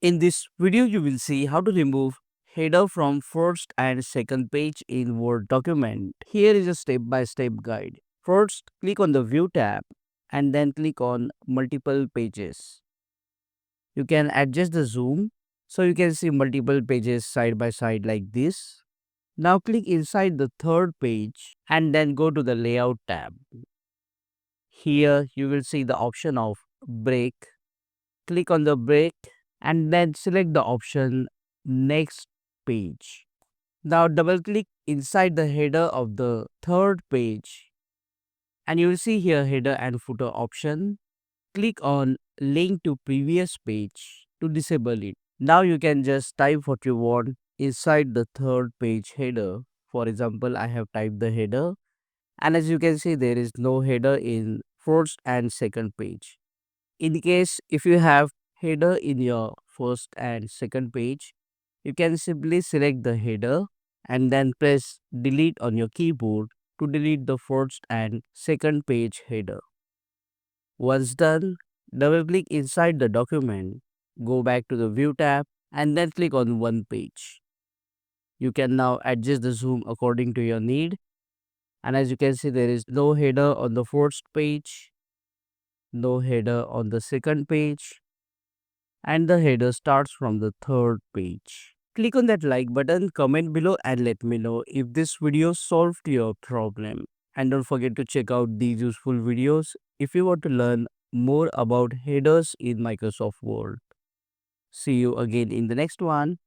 In this video, you will see how to remove header from first and second page in Word document. Here is a step-by-step guide. First, click on the View tab and then click on Multiple Pages. You can adjust the zoom so you can see multiple pages side by side like this. Now click inside the third page and then go to the Layout tab. Here you will see the option of Break. Click on the break and then select the option Next Page. Now double click inside the header of the third page and you will see here header and footer option. Click on Link to Previous Page to disable it. Now you can just type what you want inside the third page header. For example, I have typed the header, and as you can see there is no header in first and second page. In case if you have header in your first and second page, you can simply select the header and then press delete on your keyboard to delete the first and second page header. Once done, double click inside the document, go back to the view tab and then click on one page. You can now adjust the zoom according to your need, and as you can see there is no header on the first page, no header on the second page, and the header starts from the third page. Click on that like button, comment below and let me know if this video solved your problem. And don't forget to check out these useful videos if you want to learn more about headers in Microsoft Word. See you again in the next one.